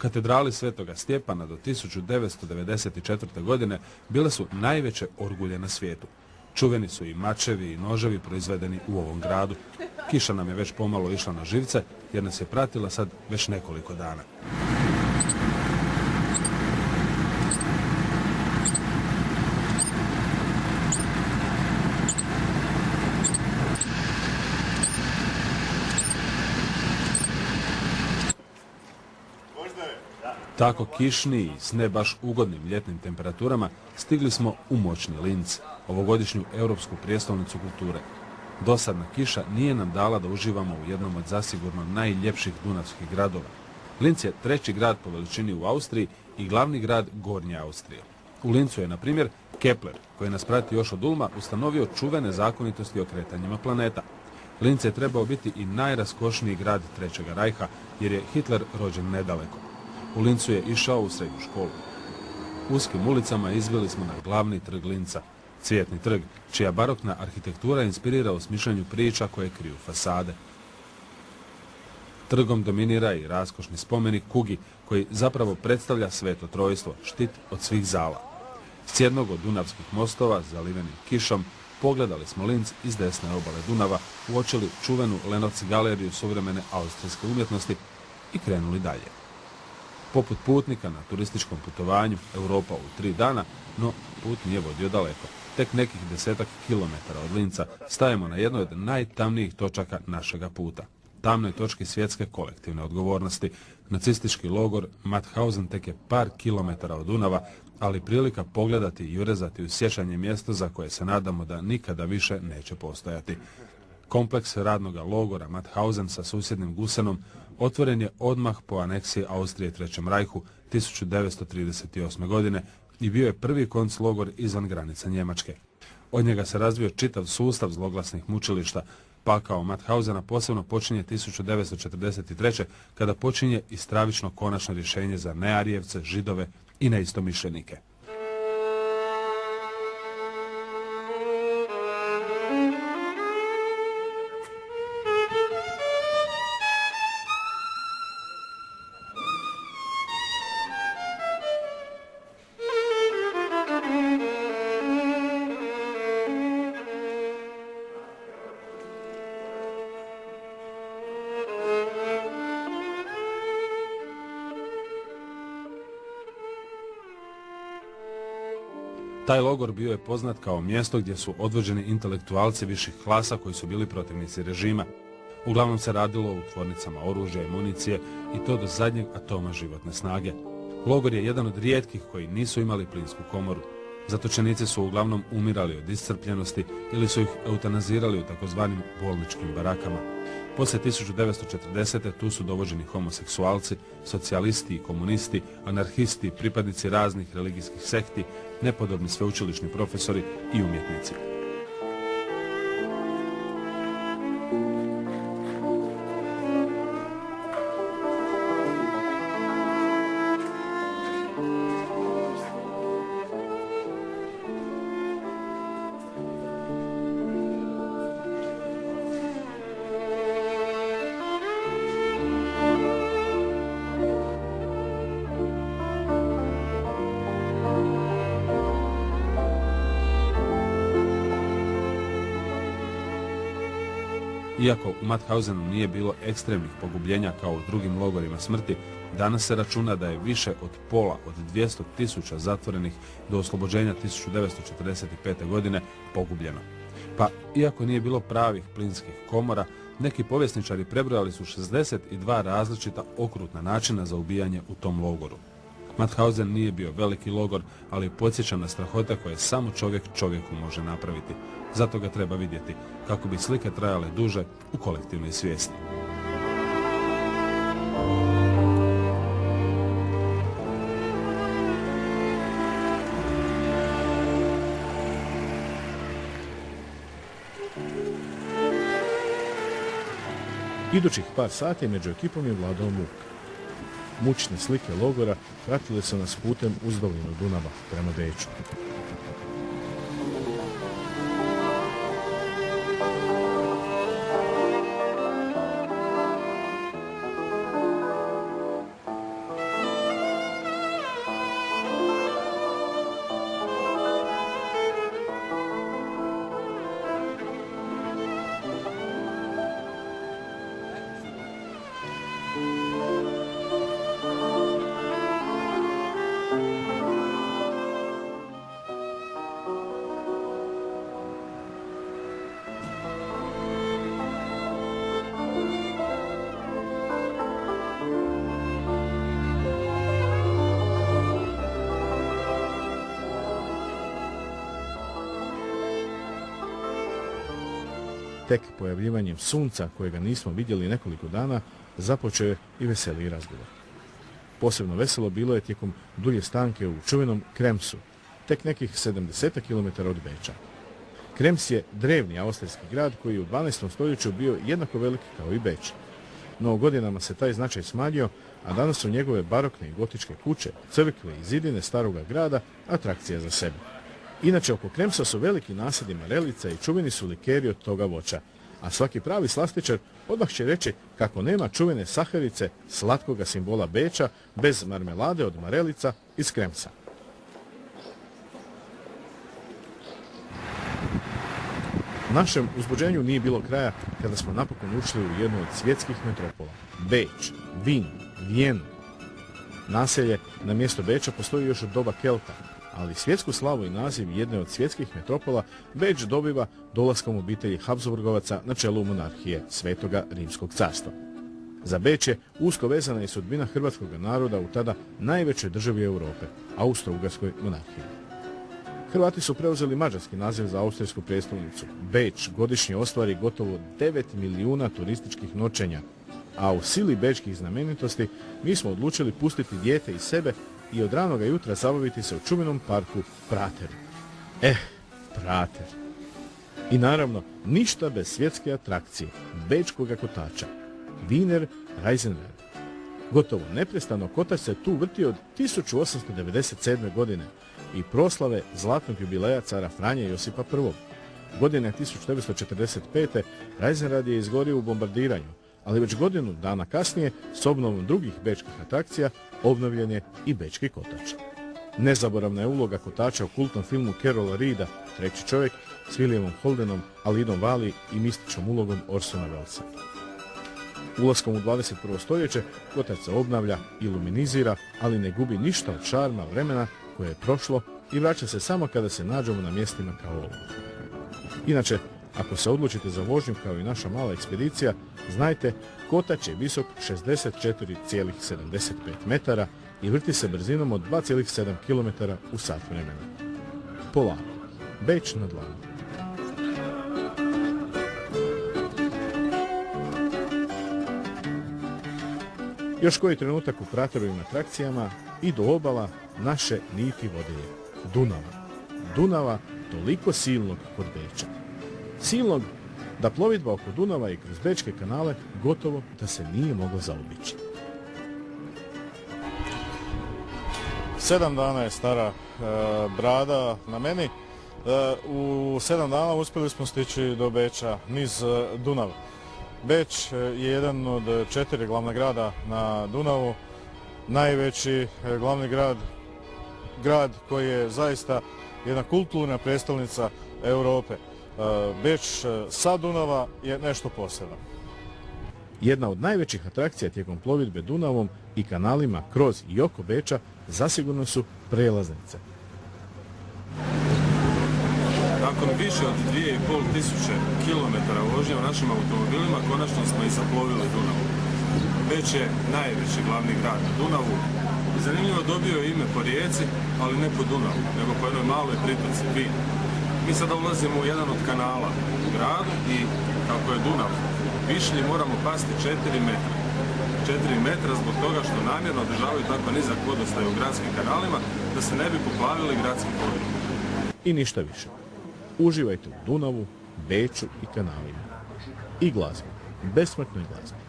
katedrali Svetoga Stjepana do 1994. godine bile su najveće orgulje na svijetu. Čuveni su i mačevi i noževi proizvedeni u ovom gradu. Kiša nam je već pomalo išla na živce jer nas je pratila sad već nekoliko dana. Tako kišni i s ne baš ugodnim ljetnim temperaturama stigli smo u moćni Linz, ovogodišnju europsku prijestolnicu kulture. Dosadna kiša nije nam dala da uživamo u jednom od zasigurno najljepših dunavskih gradova. Linz je treći grad po veličini u Austriji i glavni grad Gornje Austrije. U Linzu je, na primjer, Kepler, koji nas prati još od Ulma, ustanovio čuvene zakonitosti o kretanjima planeta. Linz je trebao biti i najraskošniji grad Trećega rajha, jer je Hitler rođen nedaleko. U Linzu je išao u srednju školu. Uskim ulicama izbili smo na glavni trg Linza, Cvjetni trg, čija barokna arhitektura inspirira u smišljanju priča koje kriju fasade. Trgom dominira i raskošni spomenik kugi, koji zapravo predstavlja Sveto trojstvo, štit od svih zala. S jednog od dunavskih mostova, zalivenim kišom, pogledali smo Linz iz desne obale Dunava, uočili čuvenu Lenowtz galeriju suvremene austrijske umjetnosti i krenuli dalje. Poput putnika na turističkom putovanju Europa u 3 dana, no put nije vodio daleko. Tek nekih 10-ak kilometara od Linza stajemo na jednoj od najtamnijih točaka našega puta. Tamnoj točki svjetske kolektivne odgovornosti. Nacistički logor Mauthausen tek je par kilometara od Dunava, ali prilika pogledati i urezati u sjećanje mjesto za koje se nadamo da nikada više neće postojati. Kompleks radnoga logora Mauthausen sa susjednim Gusenom otvoren je odmah po aneksiji Austrije Trećem rajhu 1938. godine i bio je prvi konclogor izvan granica Njemačke. Od njega se razvio čitav sustav zloglasnih mučilišta. Pakao Mauthausena posebno počinje 1943. kada počinje i stravično konačno rješenje za nearijevce, židove i neistomišljenike. Taj logor bio je poznat kao mjesto gdje su odvođeni intelektualci viših klasa koji su bili protivnici režima. Uglavnom se radilo u tvornicama oružja i municije i to do zadnjeg atoma životne snage. Logor je jedan od rijetkih koji nisu imali plinsku komoru. Zatočenici su uglavnom umirali od iscrpljenosti ili su ih eutanazirali u takozvanim bolničkim barakama. Poslije 1940. tu su dovođeni homoseksualci, socijalisti i komunisti, anarhisti, pripadnici raznih religijskih sekti, nepodobni sveučilišni profesori i umjetnici. Iako u Mauthausenu nije bilo ekstremnih pogubljenja kao u drugim logorima smrti, danas se računa da je više od pola od 200.000 zatvorenih do oslobođenja 1945. godine pogubljeno. Pa, iako nije bilo pravih plinskih komora, neki povjesničari prebrojali su 62 različita okrutna načina za ubijanje u tom logoru. Mauthausen nije bio veliki logor, ali podsjeća na strahote koje samo čovjek čovjeku može napraviti. Zato ga treba vidjeti, kako bi slike trajale duže u kolektivnoj svijesti. Idućih par sati među ekipom je vladao muk. Mučne slike logora pratile su nas putem uz dolinu Dunava prema Beču. Tek pojavljivanjem sunca, kojega nismo vidjeli nekoliko dana, započeo je i veseliji razgovor. Posebno veselo bilo je tijekom dulje stanke u čuvenom Kremsu, tek nekih 70 km od Beča. Krems je drevni austrijski grad koji je u 12. stoljeću bio jednako velik kao i Beč. No godinama se taj značaj smanjio, a danas su njegove barokne i gotičke kuće, crkve i zidine staroga grada atrakcija za sebe. Inače, oko Kremsa su veliki nasadi marelica i čuveni su likeri od toga voća, a svaki pravi slastičar odmah će reći kako nema čuvene saharice, slatkoga simbola Beča, bez marmelade od marelica iz Kremsa. Našem uzbuđenju nije bilo kraja kada smo napokon ušli u jednu od svjetskih metropola. Beč, Vin, Vijenu. Naselje na mjesto Beča postoji još od doba Kelta, ali svjetsku slavu i naziv jedne od svjetskih metropola Beč dobiva dolaskom obitelji Habsburgovaca na čelu monarhije Svetoga Rimskog carstva. Za Beč je usko vezana i sudbina hrvatskog naroda u tada najvećoj državi Europe, Austro-Ugarskoj monarhiji. Hrvati su preuzeli mađarski naziv za austrijsku prijestolnicu. Beč godišnje ostvari gotovo 9 milijuna turističkih noćenja, a u sili bečkih znamenitosti mi smo odlučili pustiti dijete iz sebe i od ranoga jutra zabaviti se u čuvenom parku Prater. Prater. I naravno, ništa bez svjetske atrakcije, bečkoga kotača, Wiener Reisenrad. Gotovo neprestano kotač se tu vrti od 1897. godine i proslave zlatnog jubileja cara Franje Josipa I. Godine 1945. Reisenrad je izgorio u bombardiranju, ali već godinu dana kasnije, s obnovom drugih bečkih atrakcija, obnovljen je i bečki kotač. Nezaboravna je uloga kotača u kultnom filmu Carola Reeda, Treći čovjek, s Williamom Holdenom, Alidom Vali i mističnom ulogom Orsona Wellesa. Ulaskom u 21. stoljeće kotač se obnavlja, iluminizira, ali ne gubi ništa od šarma vremena koje je prošlo i vraća se samo kada se nađemo na mjestima kao ovo. Inače, ako se odlučite za vožnju kao i naša mala ekspedicija, znajte, kotač je visok 64,75 metara i vrti se brzinom od 2,7 km u sat vremena. Polako. Beč na dlanu. Još koji trenutak u Praterovim atrakcijama i do obala naše niti vodilje. Dunava. Dunava toliko silnog kod Beča. Silnog da plovidba oko Dunava i kroz bečke kanale gotovo da se nije mogla zaobići. 7 dana je stara brada na meni. U 7 dana uspjeli smo stići do Beča niz Dunav. Beč je jedan od 4 glavna grada na Dunavu, najveći glavni grad koji je zaista jedna kulturna prijestolnica Europe. Beč sa Dunava je nešto posebno. Jedna od najvećih atrakcija tijekom plovidbe Dunavom i kanalima kroz i oko Beča zasigurno su prelaznice. Nakon više od 2500 km vožnje u našim automobilima, konačno smo i zaplovili Dunavu. Beč je najveći glavni grad na Dunavu. Zanimljivo dobio je ime po rijeci, ali ne po Dunavu, nego po jednoj maloj pritoci Vin. Mi sada ulazimo u jedan od kanala u gradu i kako je Dunav višlji, moramo pasti 4 metra. 4 metra zbog toga što namjerno održavaju tako nizak vodostaj u gradskim kanalima da se ne bi poplavili gradski podrum. I ništa više. Uživajte u Dunavu, Beču i kanalima. I glazbi. Besmrtnoj glazbi.